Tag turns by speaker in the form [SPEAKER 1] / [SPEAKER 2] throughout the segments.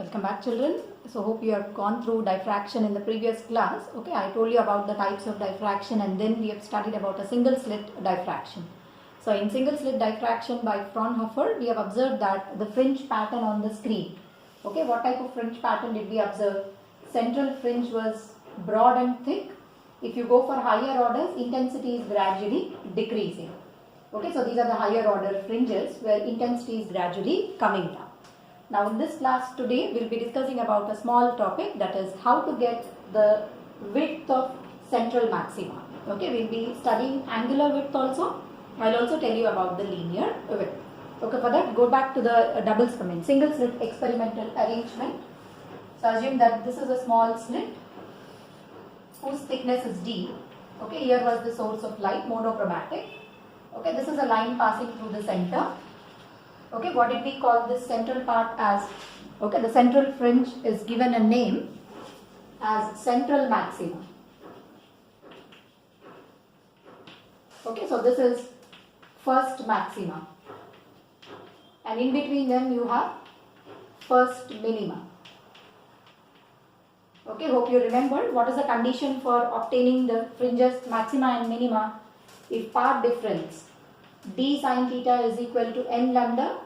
[SPEAKER 1] Welcome back, children. So hope you have gone through diffraction in the previous class. Okay, I told you about the types of diffraction and then we have studied about a single slit diffraction. So in single slit diffraction by Fraunhofer, we have observed that the fringe pattern on the screen. Okay, what type of fringe pattern did we observe? Central fringe was broad and thick. If you go for higher orders, intensity is gradually decreasing. Okay, so these are the higher order fringes where intensity is gradually coming down. Now in this class today, we will be discussing about a small topic, that is how to get the width of central maxima. Okay, we will be studying angular width also. I will also tell you about the linear width. Okay, for that go back to the double slit, single slit experimental arrangement. So assume that this is a small slit whose thickness is d. Okay, here was the source of light, monochromatic. Okay, this is a line passing through the center. Okay, what did we call this central part as? Okay, the central fringe is given a name as central maxima. Okay, so this is first maxima. And in between them you have first minima. Okay, hope you remember what is the condition for obtaining the fringes maxima and minima. If path difference d sin theta is equal to n lambda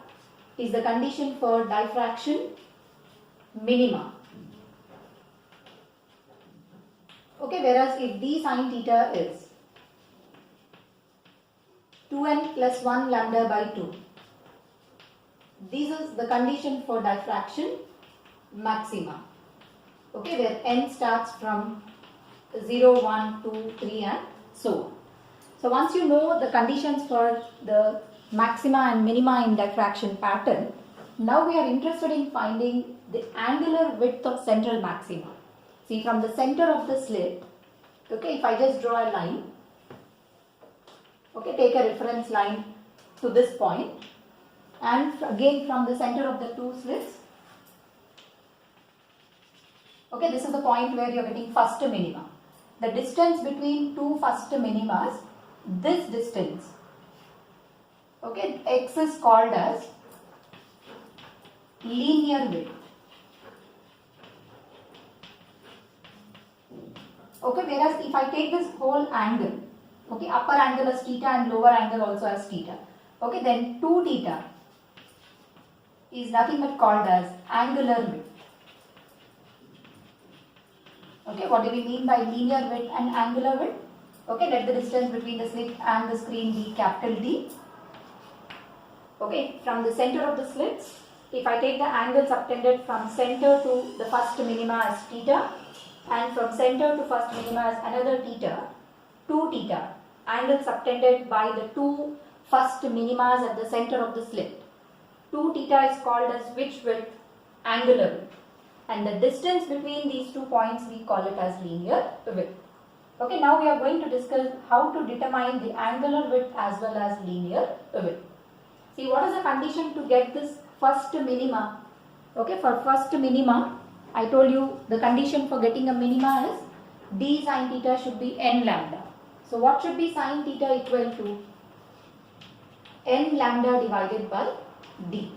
[SPEAKER 1] is the condition for diffraction minima. Okay, whereas if d sin theta is 2n plus 1 lambda by 2, this is the condition for diffraction maxima. Okay, where n starts from 0, 1, 2, 3 and so on. So once you know the conditions for the maxima and minima in diffraction pattern, now we are interested in finding the angular width of central maxima. See, from the center of the slit, okay, if I just draw a line, okay, take a reference line to this point, and again from the center of the two slits, okay, this is the point where you are getting first minima. The distance between two first minimas, this distance, okay, x is called as linear width. Okay, whereas if I take this whole angle, okay, upper angle as theta and lower angle also as theta, okay, then 2 theta is nothing but called as angular width. Okay, what do we mean by linear width and angular width? Okay, let the distance between the slit and the screen be capital D. Okay, from the center of the slits, if I take the angle subtended from center to the first minima as theta, and from center to first minima as another theta, 2 theta, angle subtended by the two first minimas at the center of the slit. 2 theta is called as which width? Angular width. And the distance between these 2 points we call it as linear width. Okay, now we are going to discuss how to determine the angular width as well as linear width. See, what is the condition to get this first minima? Okay, for first minima, I told you the condition for getting a minima is d sin theta should be n lambda. So what should be sin theta equal to? N lambda divided by d.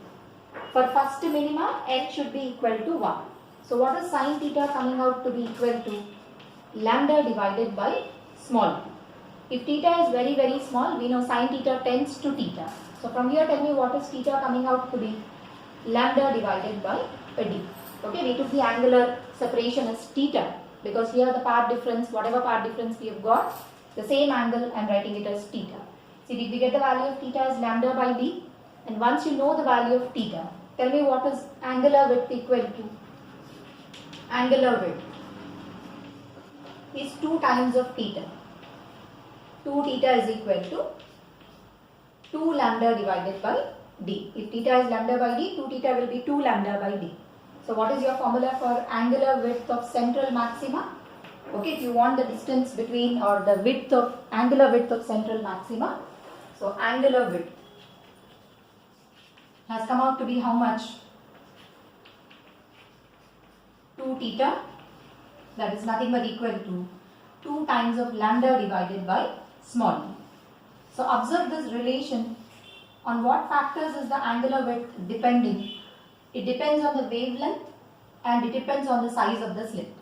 [SPEAKER 1] For first minima, n should be equal to 1. So what is sin theta coming out to be equal to? Lambda divided by small p. If theta is very, very small, we know sin theta tends to theta. So from here, tell me what is theta coming out to be? Lambda divided by d. Okay, we took the angular separation as theta because here the path difference, whatever path difference we have got, the same angle I am writing it as theta. See, did we get the value of theta as lambda by d? And once you know the value of theta, tell me what is angular width equal to? Angular width is 2 times of theta. 2 theta is equal to 2 lambda divided by d. If theta is lambda by d, 2 theta will be 2 lambda by d. So what is your formula for angular width of central maxima? Okay, if you want the distance between or the width of angular width of central maxima, so angular width has come out to be how much? 2 theta, that is nothing but equal to 2 times of lambda divided by small p. So observe this relation. On what factors is the angular width depending? It depends on the wavelength and it depends on the size of the slit.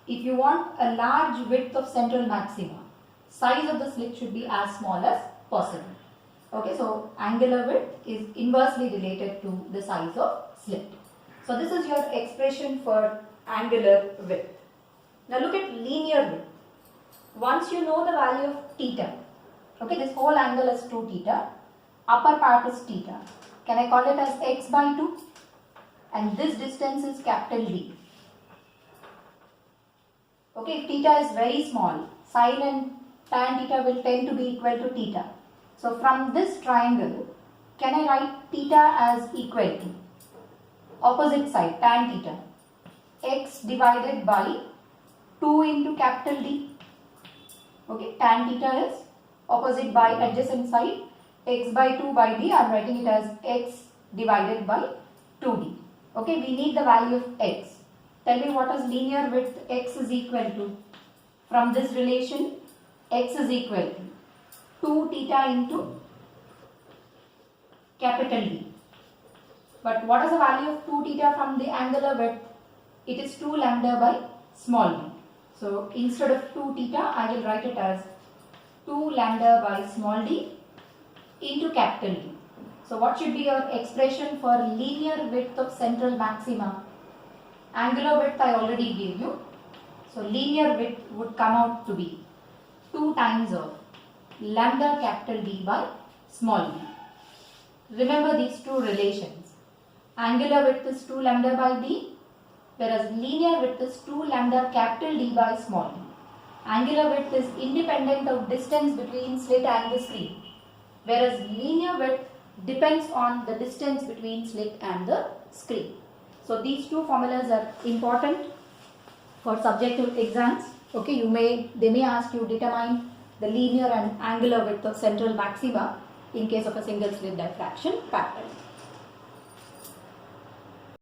[SPEAKER 1] If you want a large width of central maxima, size of the slit should be as small as possible. Okay, so angular width is inversely related to the size of slit. So this is your expression for angular width. Now look at linear width. Once you know the value of theta, okay, this whole angle is 2 theta, upper part is theta. Can I call it as x by 2? And this distance is capital D. Okay, if theta is very small, sine and tan theta will tend to be equal to theta. So from this triangle, can I write theta as equal to opposite side tan theta, x divided by 2 into capital D. Okay, tan theta is opposite by adjacent side, x by 2 by d. I am writing it as x divided by 2d. Okay, we need the value of x. Tell me what is linear width x is equal to. From this relation, x is equal to 2 theta into capital D. But what is the value of 2 theta from the angular width? It is 2 lambda by small d. So instead of 2 theta, I will write it as 2 lambda by small d into capital D. So what should be your expression for linear width of central maxima? Angular width I already gave you. So linear width would come out to be 2 times of lambda capital D by small d. Remember these two relations. Angular width is 2 lambda by d, whereas linear width is 2 lambda capital D by small d. Angular width is independent of distance between slit and the screen, whereas linear width depends on the distance between slit and the screen. So these two formulas are important for subjective exams. Okay, they may ask you determine the linear and angular width of central maxima in case of a single slit diffraction pattern.